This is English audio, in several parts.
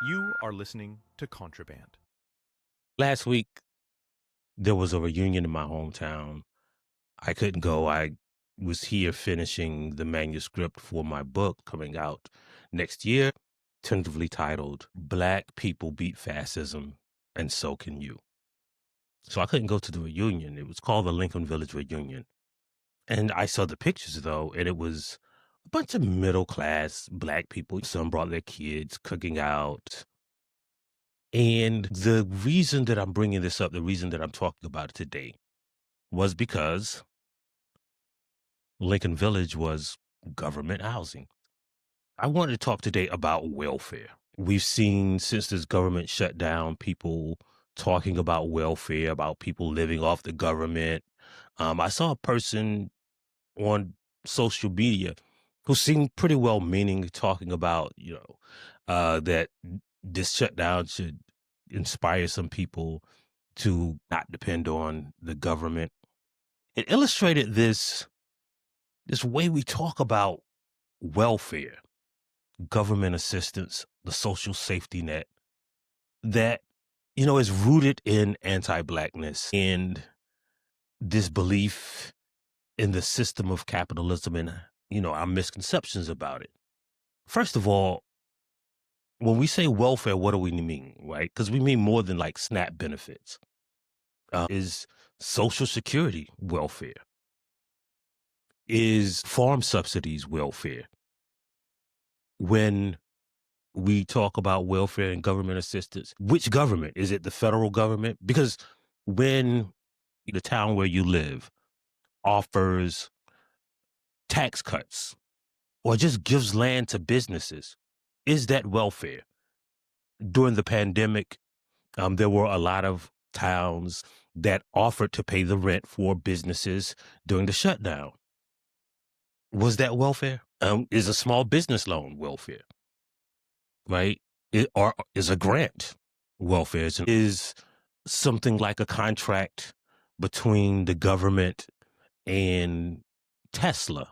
You are listening to Contraband. Last week, there was a reunion in my hometown. I couldn't go. I was here finishing the manuscript for my book coming out next year, tentatively titled Black People Beat Fascism and So Can You. So I couldn't go to the reunion. It was called the Lincoln Village Reunion. And I saw the pictures, though, and it was a bunch of middle class Black people. Some brought their kids cooking out. And the reason that I'm bringing this up, the reason that I'm talking about it today, was because Lincoln Village was government housing. I wanted to talk today about welfare. We've seen since this government shut down, people talking about welfare, about people living off the government. I saw a person on social media who seemed pretty well meaning, talking about, that this shutdown should inspire some people to not depend on the government. It illustrated this way we talk about welfare, government assistance, the social safety net that, is rooted in anti-Blackness and this belief in the system of capitalism and, our misconceptions about it. First of all, when we say welfare, what do we mean, right? Because we mean more than like SNAP benefits. Is Social Security welfare? Is farm subsidies welfare? When we talk about welfare and government assistance, which government? Is it the federal government? Because when the town where you live offers tax cuts or just gives land to businesses, is that welfare? During the pandemic, there were a lot of towns that offered to pay the rent for businesses during the shutdown. Was that welfare? Is a small business loan welfare? Right? Or is a grant welfare? Is something like a contract between the government and Tesla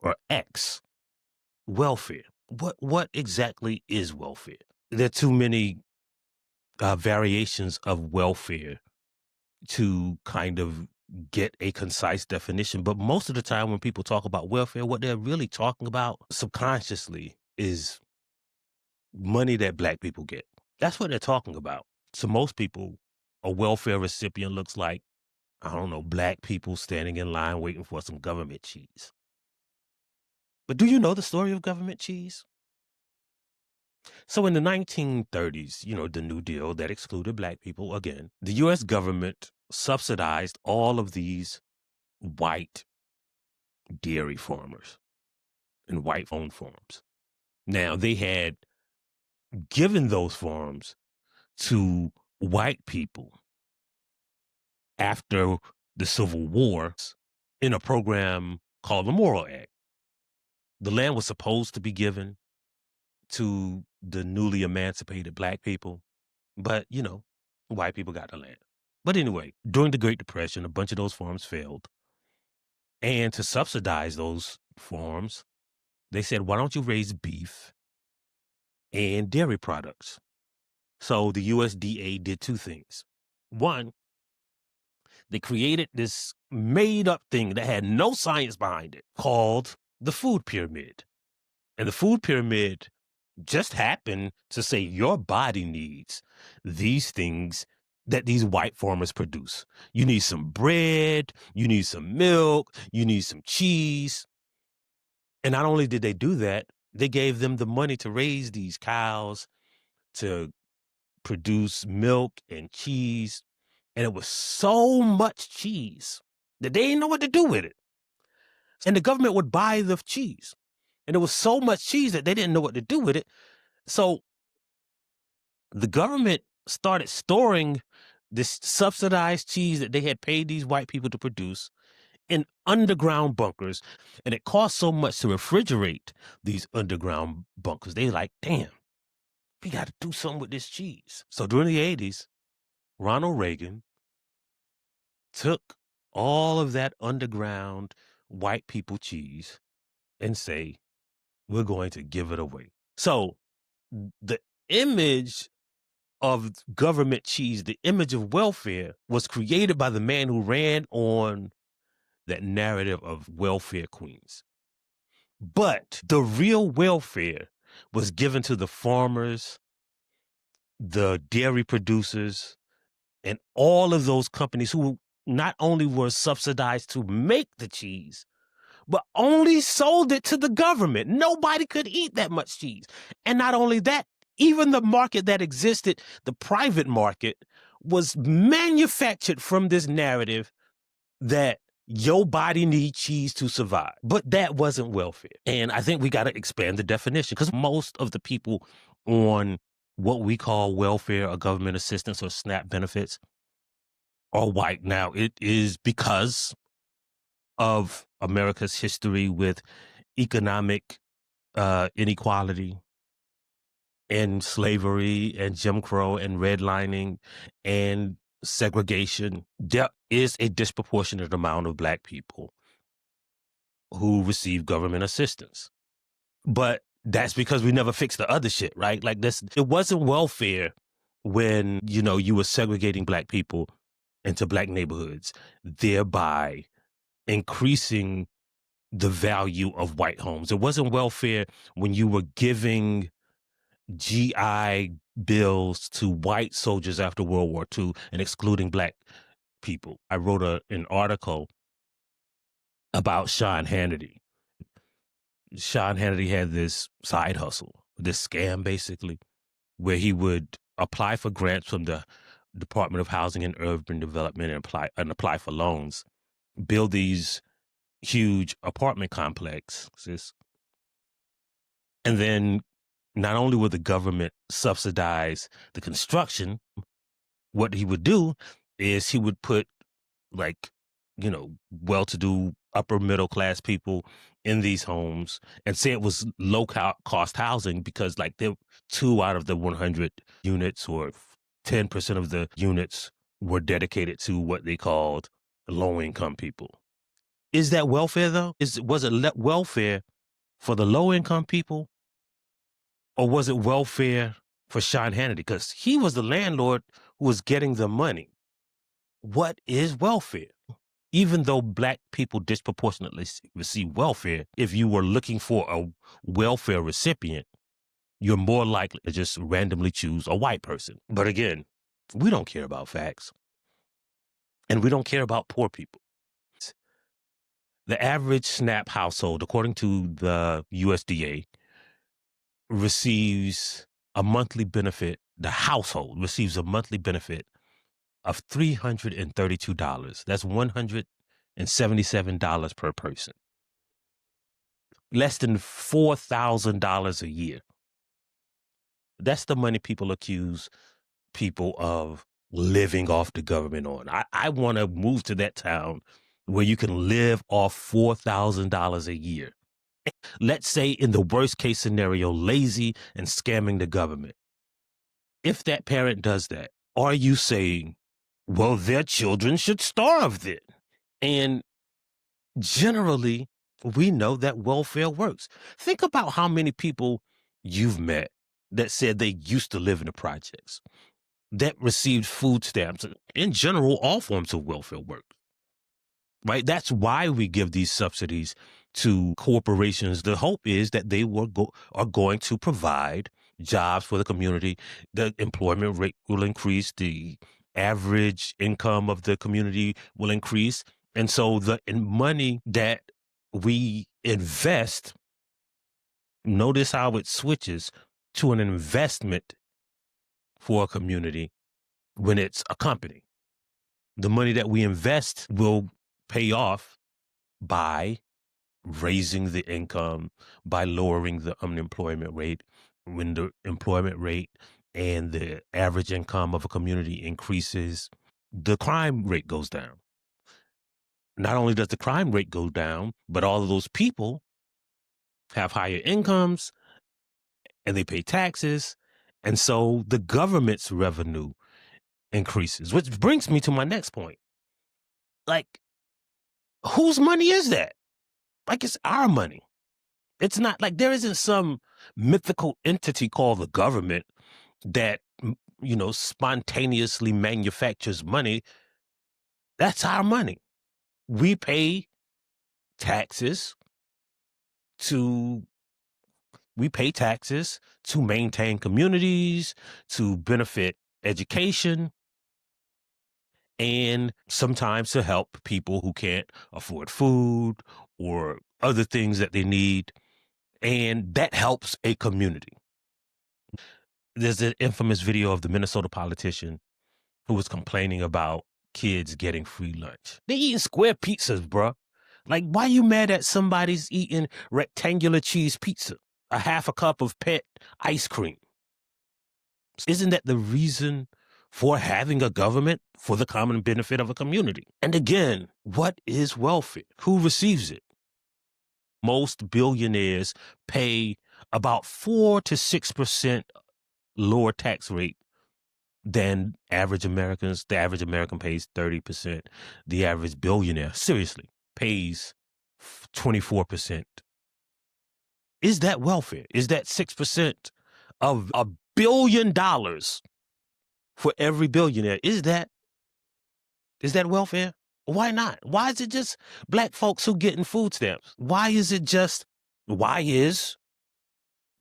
or X welfare? What exactly is welfare? There are too many variations of welfare to kind of get a concise definition. But most of the time when people talk about welfare, what they're really talking about subconsciously is money that Black people get. That's what they're talking about. To most people, a welfare recipient looks like, I don't know, Black people standing in line waiting for some government cheese. But do you know the story of government cheese? So in the 1930s, the New Deal that excluded Black people again, the U.S. government subsidized all of these white dairy farmers and white owned farms. Now, they had given those farms to white people after the Civil War in a program called the Morrill Act. The land was supposed to be given to the newly emancipated Black people, but, white people got the land. But anyway, during the Great Depression, a bunch of those farms failed. And to subsidize those farms, they said, why don't you raise beef and dairy products? So the USDA did two things. One, they created this made up thing that had no science behind it called the food pyramid. And the food pyramid just happened to say your body needs these things that these white farmers produce. You need some bread, you need some milk, you need some cheese. And not only did they do that, they gave them the money to raise these cows, to produce milk and cheese. And it was so much cheese that they didn't know what to do with it. And the government would buy the cheese. And there was so much cheese that they didn't know what to do with it. So the government started storing this subsidized cheese that they had paid these white people to produce in underground bunkers. And it cost so much to refrigerate these underground bunkers. They like, damn, we got to do something with this cheese. So during the 80s, Ronald Reagan took all of that underground white people cheese and say, we're going to give it away. So the image of government cheese, the image of welfare, was created by the man who ran on that narrative of welfare queens. But the real welfare was given to the farmers, the dairy producers, and all of those companies who not only were subsidized to make the cheese, but only sold it to the government. Nobody could eat that much cheese. And not only that, even the market that existed, the private market, was manufactured from this narrative that your body needs cheese to survive. But that wasn't welfare. And I think we got to expand the definition, because most of the people on what we call welfare or government assistance or SNAP benefits are white. Now, it is because of America's history with economic inequality and slavery and Jim Crow and redlining and segregation. There is a disproportionate amount of Black people who receive government assistance. But that's because we never fixed the other shit, right? Like this, it wasn't welfare when, you were segregating Black people into Black neighborhoods, thereby increasing the value of white homes. It wasn't welfare when you were giving GI bills to white soldiers after World War II and excluding Black people. I wrote an article about Sean Hannity. Sean Hannity had this side hustle, this scam basically, where he would apply for grants from the Department of Housing and Urban Development and apply for loans, build these huge apartment complexes, and then not only would the government subsidize the construction, what he would do is he would put well-to-do upper middle class people in these homes and say it was low cost housing because there 2 out of the 100 units or 10% of the units were dedicated to what they called low income people. Is that welfare though? Was it welfare for the low income people? Or was it welfare for Sean Hannity? Because he was the landlord who was getting the money. What is welfare? Even though Black people disproportionately receive welfare, if you were looking for a welfare recipient, you're more likely to just randomly choose a white person. But again, we don't care about facts. And we don't care about poor people. The average SNAP household, according to the USDA, receives a monthly benefit. The household receives a monthly benefit of $332. That's $177 per person. Less than $4,000 a year. That's the money people accuse people of living off the government on. I want to move to that town where you can live off $4,000 a year. Let's say in the worst case scenario, lazy and scamming the government. If that parent does that, are you saying, well, their children should starve then? And generally, we know that welfare works. Think about how many people you've met that said they used to live in the projects, that received food stamps. In general, all forms of welfare work, right? That's why we give these subsidies to corporations. The hope is that they are going to provide jobs for the community. The employment rate will increase. The average income of the community will increase. And so the money that we invest, notice how it switches to an investment for a community when it's a company. The money that we invest will pay off by raising the income, by lowering the unemployment rate. When the employment rate and the average income of a community increases, the crime rate goes down. Not only does the crime rate go down, but all of those people have higher incomes and they pay taxes. And so the government's revenue increases, which brings me to my next point. Whose money is that? It's our money. It's not there isn't some mythical entity called the government that, spontaneously manufactures money, that's our money. We pay taxes to maintain communities, to benefit education, and sometimes to help people who can't afford food or other things that they need. And that helps a community. There's an infamous video of the Minnesota politician who was complaining about kids getting free lunch. They eating square pizzas, bruh. Like, why you mad at somebody's eating rectangular cheese pizza, a half a cup of pet ice cream? Isn't that the reason for having a government? For the common benefit of a community. And again, what is welfare? Who receives it? Most billionaires pay about 4 to 6% lower tax rate than average Americans. The average American pays 30%. The average billionaire, seriously, pays 24%. Is that welfare? Is that 6% of $1 billion for every billionaire? Is that welfare? Why not? Why is it just black folks who getting food stamps? Why is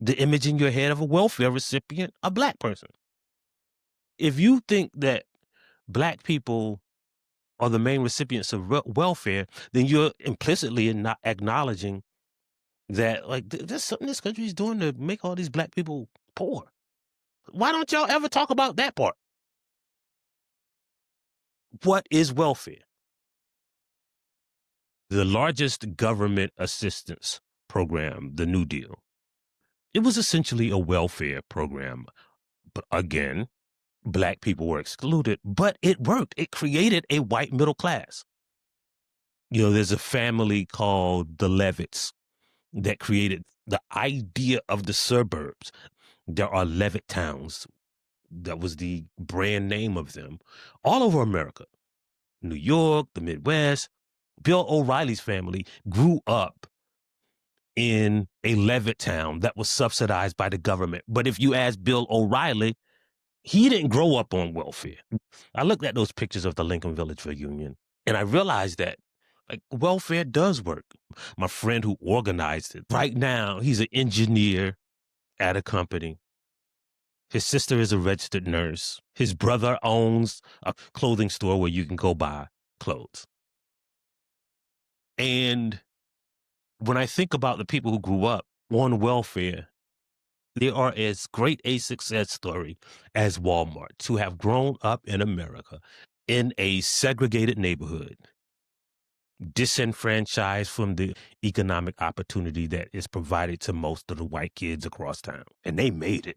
the image in your head of a welfare recipient a black person? If you think that black people are the main recipients of welfare, then you're implicitly not acknowledging that, like, there's something this country is doing to make all these black people poor. Why don't y'all ever talk about that part? What is welfare? The largest government assistance program, the New Deal, it was essentially a welfare program. But again, black people were excluded, but it worked. It created a white middle class. There's a family called the Levitts that created the idea of the suburbs. There are Levitt towns. That was the brand name of them all over America. New York, the Midwest. Bill O'Reilly's family grew up in a Levitt town that was subsidized by the government. But if you ask Bill O'Reilly, he didn't grow up on welfare. I looked at those pictures of the Lincoln Village reunion, and I realized that, like, welfare does work. My friend who organized it, right now, he's an engineer at a company. His sister is a registered nurse. His brother owns a clothing store where you can go buy clothes. And when I think about the people who grew up on welfare, they are as great a success story as Walmart, to have grown up in America in a segregated neighborhood, disenfranchised from the economic opportunity that is provided to most of the white kids across town. And they made it.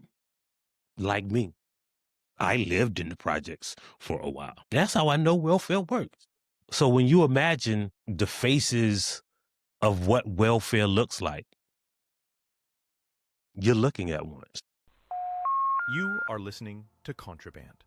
Like me. I lived in the projects for a while. That's how I know welfare works. So when you imagine the faces of what welfare looks like, you're looking at one. You are listening to Contraband.